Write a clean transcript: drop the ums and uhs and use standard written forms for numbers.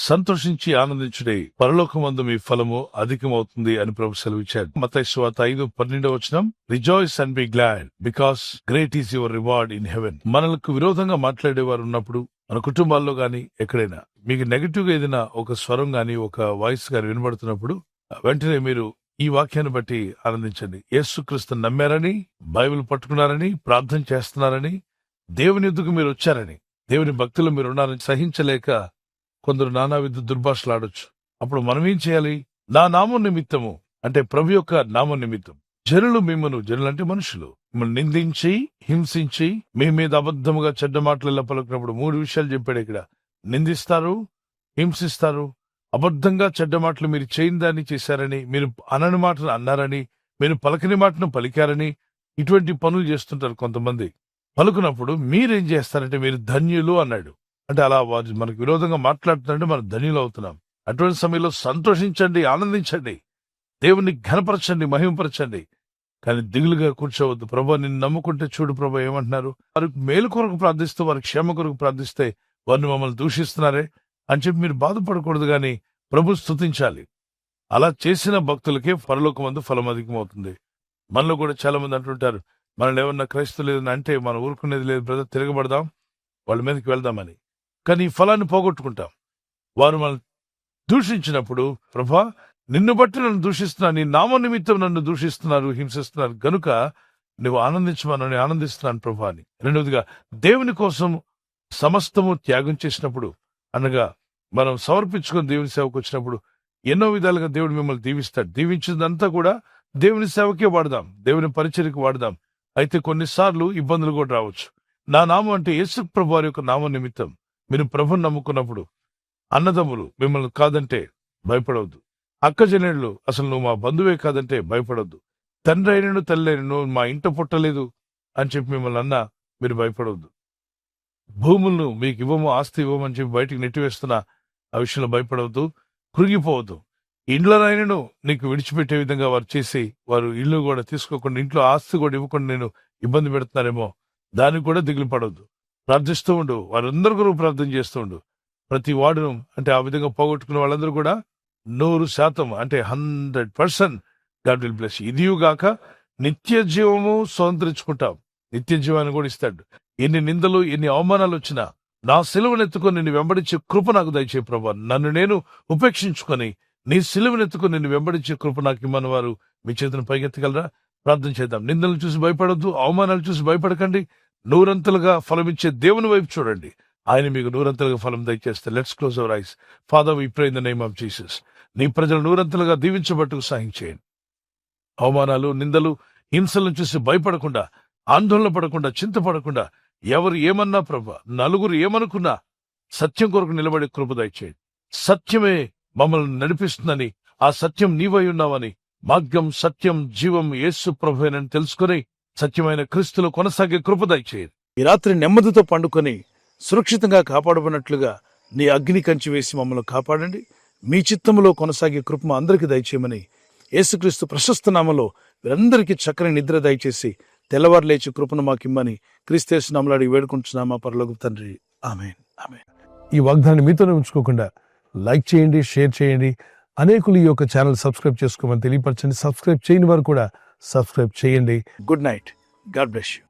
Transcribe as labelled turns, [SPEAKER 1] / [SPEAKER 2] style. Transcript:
[SPEAKER 1] సంతోషించి ఆనందించుడే, పరలోకమందు మీ ఫలము అధికమవుతుంది అని ప్రభు సెలవిచ్చాడు. మత్తయి సువార్త 5:12 rejoice and B glad because great is your reward in heaven. మనకు విరోధంగా మాట్లాడేవారు ఉన్నప్పుడు, మన కుటుంబాల్లో గాని ఎక్కడైనా మీకు నెగటివ్ గా ఏదైనా ఒక స్వరం గాని ఒక వాయిస్ గాని వినబడుతున్నప్పుడు వెంటనే మీరు ఈ వాక్యాన్ని బట్టి ఆనందించండి. యేసుక్రీస్తుని నమ్మారని, బైబిల్ పట్టుకున్నారని, ప్రార్థన చేస్తున్నారని, దేవుని ఎద్దుకు మీరు వచ్చారని, దేవుని భక్తులు మీరు ఉన్నారని సహించలేక కొందరు నానావిధ దుర్భాషలాడొచ్చు. అప్పుడు మనం ఏం చేయాలి? నా నామం నిమిత్తము, అంటే ప్రభు యొక్క నామం నిమిత్తం జనులు మిమ్మల్ని, జనులు అంటే మనుషులు, మిమ్మల్ని నిందించి హింసించి మీ మీద అబద్ధముగా చెడ్డ మాటలు ఇలా పలుకున్నప్పుడు 3 విషయాలు చెప్పాడు ఇక్కడ. నిందిస్తారు, హింసిస్తారు, అబద్ధంగా చెడ్డ మాటలు మీరు చేయని దాన్ని చేశారని, మీరు అనని మాటను అన్నారని, మీరు పలకని మాటను పలికారని, ఇటువంటి పనులు చేస్తుంటారు కొంతమంది. పలుకున్నప్పుడు మీరేం చేస్తారంటే మీరు ధన్యులు అన్నాడు. అంటే అలా వారు మనకు విరోధంగా మాట్లాడుతుంటే మనం ధన్యులు అవుతున్నాం. అటువంటి సమయంలో సంతోషించండి, ఆనందించండి, దేవుని ఘనపరచండి, మహిమపరచండి. కానీ దిగులుగా కూర్చోవద్దు. ప్రభా నిన్ను నమ్ముకుంటే చూడు ప్రభా ఏమంటున్నారు, వారికి మేలు కొరకు ప్రార్థిస్తూ వారి క్షేమ కొరకు ప్రార్థిస్తే వారిని మమ్మల్ని దూషిస్తున్నారే అని చెప్పి మీరు బాధపడకూడదు, గాని ప్రభు స్తుతించాలి. అలా చేసిన భక్తులకే పరలోకమందు ఫలం అధికమవుతుంది. మనలో కూడా చాలా మంది అంటుంటారు, మనల్ని ఏమన్నా క్రైస్తవు లేదని అంటే మనం ఊరుకునేది లేదు బ్రదర్, తిరగబడదాం, వాళ్ళ మీదకి వెళ్దామని. కానీ ఈ ఫలాన్ని పోగొట్టుకుంటాం. వారు మనం దూషించినప్పుడు, ప్రభా నిన్ను బట్టి నన్ను దూషిస్తున్నారు, నీ నామ నిమిత్తం నన్ను దూషిస్తున్నారు, హింసిస్తున్నారు, గనుక నువ్వు ఆనందించమని ఆనందిస్తున్నాను ప్రభా అని. రెండవదిగా దేవుని కోసం సమస్తము త్యాగం చేసినప్పుడు, అనగా మనం సమర్పించుకొని దేవుని సేవకు వచ్చినప్పుడు ఎన్నో విధాలుగా దేవుడు మిమ్మల్ని దీవిస్తాడు. దీవించిందంతా కూడా దేవుని సేవకే వాడదాం, దేవుని పరిచర్యకు వాడదాం. అయితే కొన్నిసార్లు ఇబ్బందులు కూడా రావచ్చు. నా నామం అంటే యేసు ప్రభు వారి యొక్క నామం నిమిత్తం మీరు ప్రభుని నమ్ముకున్నప్పుడు, అన్నదమ్ములు మిమ్మల్ని కాదంటే భయపడవద్దు, అక్కజనేళ్ళు అసలు నువ్వు మా బంధువే కాదంటే భయపడొద్దు, తండ్రి అయినను తల్లి అయినను మా ఇంట పుట్టలేదు అని చెప్పి మిమ్మల్ని అన్నా మీరు భయపడవద్దు, భూములను మీకు ఇవ్వము, ఆస్తి ఇవ్వమని చెప్పి బయటికి నెట్టివేస్తున్నా ఆ విషయంలో భయపడవద్దు, కృంగిపోవద్దు. ఇండ్లనైనను నీకు విడిచిపెట్టే విధంగా వారు చేసి, వారు ఇల్లు కూడా తీసుకోకుండా, ఇంట్లో ఆస్తి కూడా ఇవ్వకుండా నేను ఇబ్బంది పెడుతున్నారేమో, దానికి కూడా దిగులు పడవద్దు. ప్రార్థిస్తూ ఉండు, వారందరూ కూడా ప్రార్థన చేస్తూ ఉండు. ప్రతి వాడును అంటే ఆ విధంగా పోగొట్టుకున్న వాళ్ళందరూ కూడా 100% అంటే 100% గాడ్ విల్ బ్లెస్. ఇదియుగాక నిత్య జీవము స్వతంత్రించుకుంటాం, నిత్య జీవాన్ని కూడా ఇస్తాడు. ఎన్ని నిందలు ఎన్ని అవమానాలు వచ్చినా నా సిలువనెత్తుకొని నిన్ను వెంబడించే కృప నాకు దయచే ప్రభా, నన్ను నేను ఉపేక్షించుకొని నీ సిలువనెత్తుకొని నిన్ను వెంబడించే కృప నాకు ఇమ్మని వారు మీ చేతిని పైకెత్తగలరా? ప్రార్థన చేద్దాం. నిందలు చూసి భయపడొద్దు, అవమానాలు చూసి భయపడకండి. 100 ఫలమిచ్చే దేవుని వైపు చూడండి, ఆయన మీకు 100 ఫలం దయచేస్తే. Let's close our eyes. Father we pray in the name of Jesus. నీ ప్రజలు 100 దీవించబట్టుకు సహాయం చేయండి. అవమానాలు, నిందలు, హింసలను చూసి భయపడకుండా, ఆందోళన పడకుండా, చింతపడకుండా, ఎవరు ఏమన్నా ప్రభా, నలుగురు ఏమనుకున్నా సత్యం కొరకు నిలబడే కృప దయచేయండి. సత్యమే మమ్మల్ని నడిపిస్తుందని, ఆ సత్యం నీవై ఉన్నావని, మార్గం సత్యం జీవం యేసు ప్రభువేనని తెలుసుకుని సత్యమైన క్రీస్తులో కొనసాగే కృప దయచేయండి. ఈ రాత్రి నెమ్మదితో పండుకొని సురక్షితంగా కాపాడబడినట్లుగా నీ అగ్ని కంచి వేసి మమ్మల్ని కాపాడండి. మీ చిత్తములో కొనసాగే కృప అందరికీ దయచేయమని యేసుక్రీస్తు ప్రశస్త నామములో వీరందరికీ చక్కని నిద్ర దయచేసి తెల్లవారు లేచి కృపను మాకిమ్మని క్రీస్తు నామములో అడిగి వేడుకుంటున్నామా పరలోకపు తండ్రి. ఆమేన్, ఆమేన్. ఈ వాగ్దానాన్ని మీతోనే ఉంచుకోకుండా లైక్ చేయండి, షేర్ చేయండి. అనేకులు ఈ యొక్క ఛానల్ సబ్స్క్రైబ్ చేసుకోమని తెలియపరచండి. సబ్స్క్రైబ్ చేయని వారు కూడా సబ్స్క్రైబ్ చేయండి. Good night. God bless you.